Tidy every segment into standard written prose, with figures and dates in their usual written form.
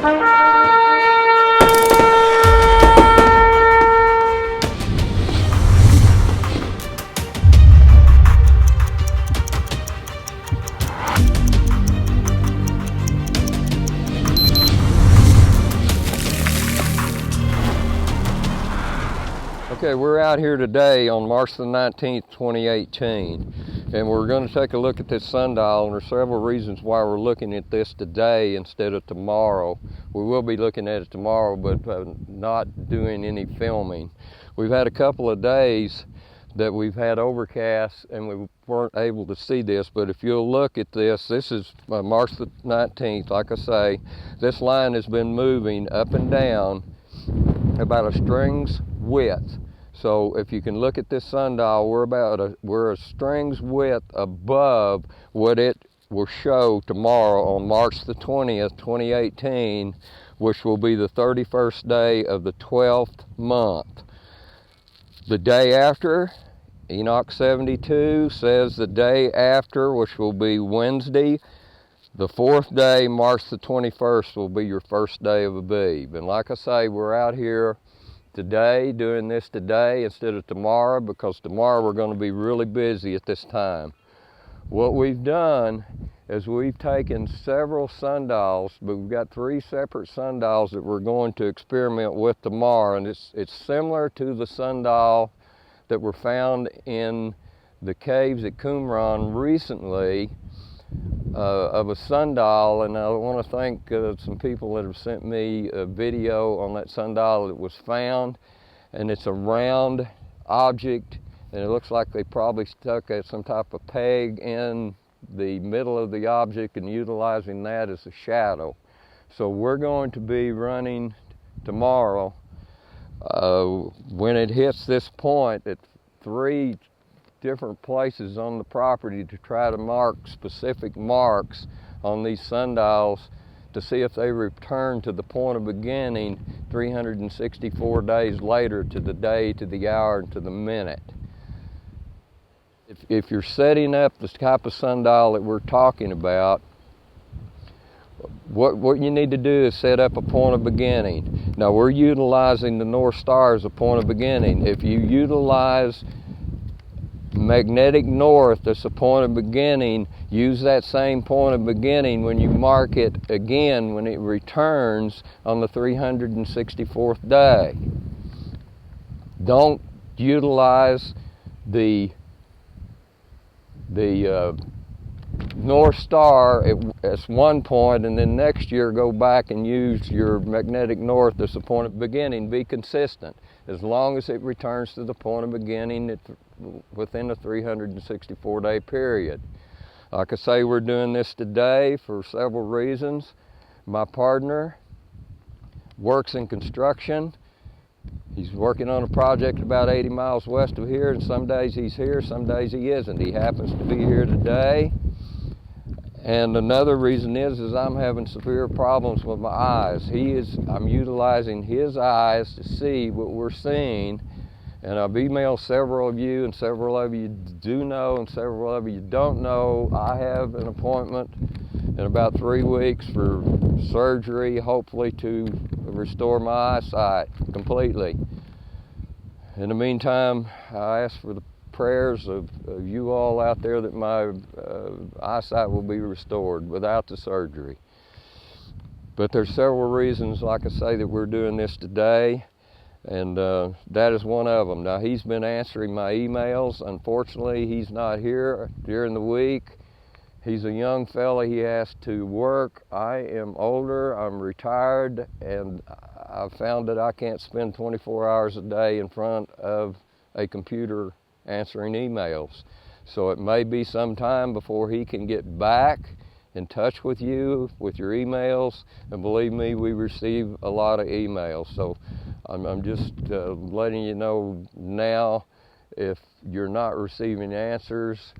Okay, we're out here today on March the 19th, 2018, and we're going to take a look at this sundial, and there are several reasons why we're looking at this today instead of tomorrow. We will be looking at it tomorrow, but not doing any filming. We've had a couple of days that we've had overcast and we weren't able to see this, but if you'll look at this, this is March the 19th. Like I say, this line has been moving up and down about a string's width. So if you can look at this sundial, we're a string's width above what it will show tomorrow on March the 20th, 2018, which will be the 31st day of the 12th month. The day after, Equinox 72 says the day after, which will be Wednesday, the fourth day, March the 21st, will be your first day of Abib. And like I say, we're out here today, doing this today instead of tomorrow, because tomorrow we're going to be really busy at this time. What we've done is we've taken several sundials, but we've got 3 separate sundials that we're going to experiment with tomorrow, and it's similar to the sundial that were found in the caves at Qumran recently, of a sundial, and I want to thank some people that have sent me a video on that sundial that was found, and it's a round object, and it looks like they probably stuck some type of peg in the middle of the object and utilizing that as a shadow. So we're going to be running tomorrow, when it hits this point, at 3 different places on the property to try to mark specific marks on these sundials to see if they return to the point of beginning 364 days later, to the day, to the hour, and to the minute. If you're setting up the type of sundial that we're talking about, what you need to do is set up a point of beginning. Now, we're utilizing the North Star as a point of beginning. If you utilize magnetic north as a point of beginning, use that same point of beginning when you mark it again when it returns on the 364th day. Don't utilize the North Star as one point, and then next year go back and use your magnetic north as a point of beginning. Be consistent. As long as it returns to the point of beginning within a 364-day period. Like I say, we're doing this today for several reasons. My partner works in construction. He's working on a project about 80 miles west of here, and some days he's here, some days he isn't. He happens to be here today. And another reason is I'm having severe problems with my eyes. I'm utilizing his eyes to see what we're seeing. And I've emailed several of you, and several of you do know, and several of you don't know. I have an appointment in about 3 weeks for surgery, hopefully to restore my eyesight completely. In the meantime, I ask for the prayers of you all out there that my eyesight will be restored without the surgery. But there's several reasons, like I say, that we're doing this today, and that is one of them. Now, he's been answering my emails. Unfortunately, he's not here during the week. He's a young fella. He has to work. I am older. I'm retired, and I've found that I can't spend 24 hours a day in front of a computer answering emails. So it may be some time before he can get back in touch with you with your emails, and believe me, we receive a lot of emails. So I'm just letting you know now, if you're not receiving answers,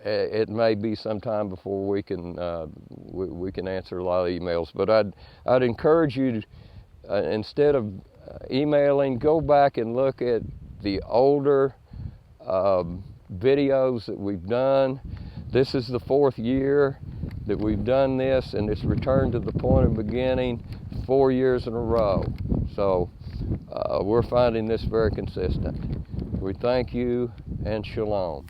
it may be some time before we can answer a lot of emails. But I'd encourage you to, instead of emailing, go back and look at the older videos that we've done. This is the 4th year that we've done this and it's returned to the point of beginning 4 years in a row. So we're finding this very consistent. We thank you and shalom.